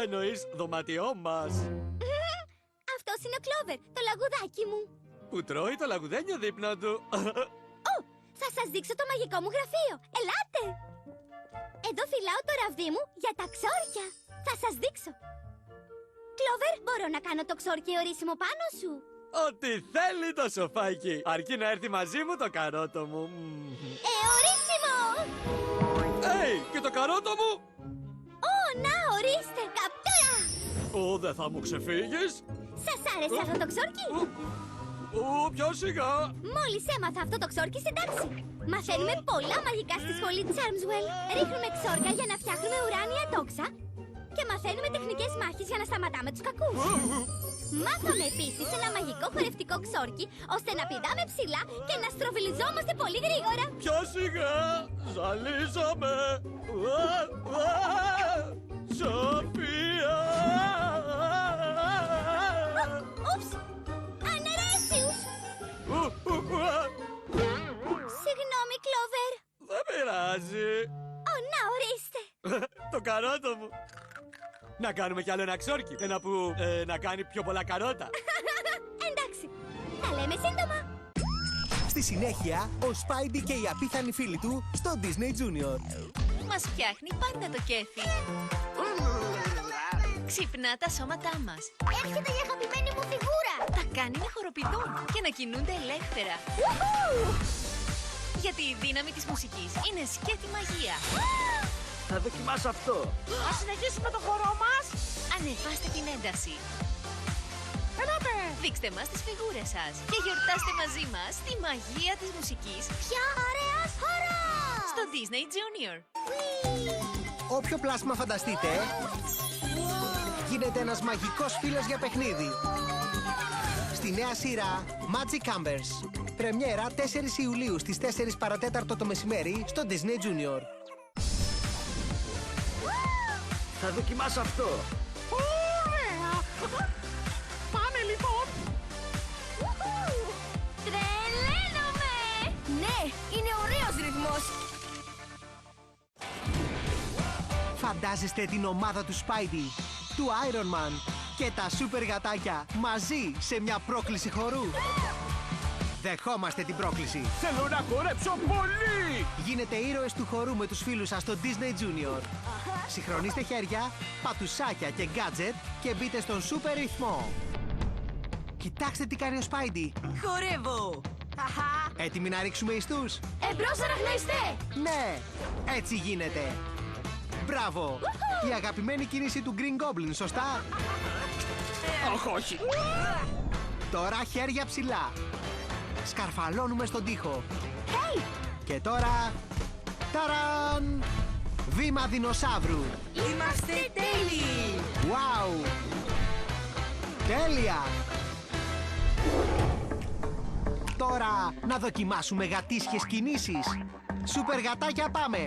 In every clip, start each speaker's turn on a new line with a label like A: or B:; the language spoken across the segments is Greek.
A: εννοείς δωμάτιό μας?
B: Αυτός είναι ο Κλόβερ, το λαγουδάκι μου.
A: Που τρώει το λαγουδένιο δίπλα του.
B: Θα σας δείξω το μαγικό μου γραφείο. Ελάτε! Εδώ φυλάω το ραβδί μου για τα ξόρκια. Θα σας δείξω. Κλόβερ, μπορώ να κάνω το ξόρκι ορίσιμο πάνω σου?
A: Ό,τι θέλει το σοφάκι. Αρκεί να έρθει μαζί μου το καρότο μου.
B: Ορίσιμο!
A: Και το καρότο μου!
B: Να, ορίστε, καπτούρα!
A: Δεν θα μου ξεφύγεις?
B: Σας άρεσε αυτό το ξόρκι?
A: Πιο σιγά!
B: Μόλις έμαθα αυτό το ξόρκι στην τάξη. Μαθαίνουμε πολλά μαγικά στη σχολή της Charmswell. Ρίχνουμε ξόρκα για να φτιάχνουμε ουράνια τόξα και μαθαίνουμε τεχνικές μάχης για να σταματάμε τους κακούς. Μάθαμε επίσης ένα μαγικό χορευτικό ξόρκι ώστε να πηδάμε ψηλά και να στροβιλιζόμαστε πολύ γρήγορα.
A: Πιο σιγά! Ζαλίζομαι! Σοφία!
B: Ούψ! Ανερέσιους! Συγγνώμη, Κλόβερ.
A: Δεν πειράζει.
B: Να, ορίστε.
A: Το καρότο μου. Να κάνουμε κι άλλο ένα ξόρκι. Ένα που να κάνει πιο πολλά καρότα.
B: Εντάξει, τα λέμε σύντομα.
C: Στη συνέχεια, ο Σπάιντι και οι απίθανοι φίλοι του στο Disney Junior.
D: Μας φτιάχνει πάντα το κέφι. Ξυπνά τα σώματά μας.
B: Έρχεται η αγαπημένη μου φιγούρα.
D: Τα κάνει να χοροπηδούν και να κινούνται ελεύθερα. Γιατί η δύναμη της μουσικής είναι σκέτη μαγεία.
A: Θα δοκιμάσω αυτό.
E: Ας συνεχίσουμε το χορό μας.
D: Ανεβάστε την ένταση.
E: Ελάτε.
D: Δείξτε μας τις φιγούρες σας και γιορτάστε μαζί μας τη μαγεία της μουσικής
B: Ποια ωραίος χορός!
D: στο Disney Junior.
C: Όποιο πλάσμα φανταστείτε, γίνεται ένας μαγικός φίλος για παιχνίδι. Στη νέα σειρά Magic Campers. Πρεμιέρα 4 Ιουλίου στις 4 παρατέταρτο το μεσημέρι στο Disney Junior.
A: Θα δοκιμάσω αυτό.
E: Ωραία. Πάμε λοιπόν.
B: Τρελαίνομαι! Ναι, είναι ωραίος ρυθμός.
C: Φαντάζεστε την ομάδα του Σπάιντι, του Iron Man και τα σούπερ γατάκια μαζί σε μια πρόκληση χορού. Δεχόμαστε την πρόκληση.
A: Θέλω να χορέψω πολύ!
C: Γίνετε ήρωες του χορού με τους φίλους σας στο Disney Junior. Συγχρονίστε χέρια, πατουσάκια και γκάτζετ και μπείτε στον σούπερ ρυθμό. Κοιτάξτε τι κάνει ο Σπάιντι.
D: Χορεύω!
C: Έτοιμοι να ρίξουμε ιστούς?
B: Εμπρός αναγνωριστέ!
C: Ναι, έτσι γίνεται. Μπράβο! Η αγαπημένη κίνηση του Green Goblin, σωστά?
A: Όχι.
C: Τώρα χέρια ψηλά. Σκαρφαλώνουμε στον τοίχο. Και τώρα... Ταραν! Βήμα δεινοσαύρου.
D: Είμαστε τέλειοι!
C: Wow! Τέλεια! Τώρα να δοκιμάσουμε γατήσιες κινήσεις. Σούπερ γατάκια πάμε!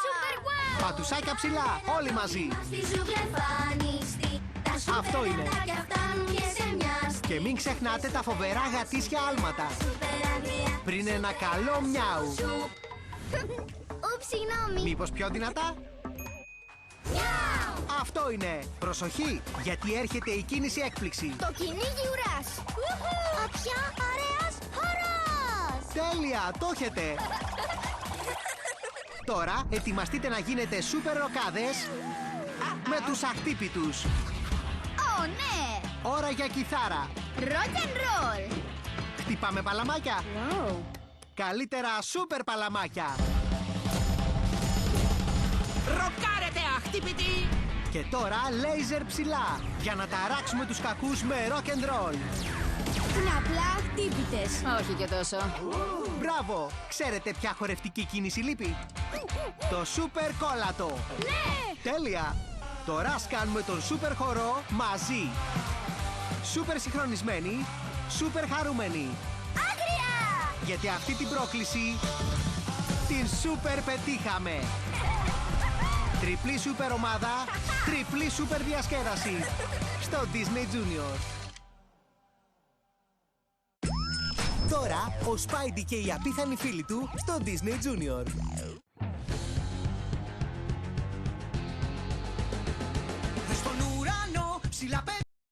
B: Σούπερ γουάου!
C: Πατουσάκια ψηλά, όλοι μαζί.
B: Στη ζούγκλα εμφανιστεί. Τα σούπερ
C: Αυτό είναι.
B: γατάκια φτάνουν και σε μια στιγμή.
C: Και μην ξεχνάτε τα φοβερά γατήσια άλματα.
B: Σούπερ αδεία.
C: Πριν ένα καλό μιάου.
B: Ούψ, συγγνώμη.
C: Μήπως πιο δυνατά?
B: Μιάου!
C: Αυτό είναι. Προσοχή, γιατί έρχεται η κίνηση έκπληξη.
B: Το κυνήγι ουράς. Ποια ωραίος χορός!
C: Τέλεια, το έχετε. Τώρα ετοιμαστείτε να γίνετε σούπερ ροκάδες με τους αχτύπητους.
B: Ω, ναι!
C: Ώρα για κιθάρα.
B: Rock and roll!
C: Χτυπάμε παλαμάκια.
B: Wow.
C: Καλύτερα σούπερ παλαμάκια.
E: Ροκάρετε αχτύπητη.
C: Και τώρα λέιζερ ψηλά για να ταράξουμε τους κακούς με rock and roll.
B: Είναι απλά χτύπητες.
D: Όχι και τόσο.
C: Μπράβο! Ξέρετε ποια χορευτική κίνηση λείπει? Το σούπερ κόλατο.
B: Ναι!
C: Τέλεια! Τώρα ας κάνουμε τον σούπερ χορό μαζί. Σούπερ συγχρονισμένοι, σούπερ χαρούμενοι.
B: Άγρια!
C: Γιατί αυτή την πρόκληση την σούπερ πετύχαμε. Τριπλή σούπερ ομάδα, τριπλή σούπερ διασκέδαση στο Disney Junior. Τώρα ο Σπάιντι και οι απίθανοι φίλοι του στο Disney Junior.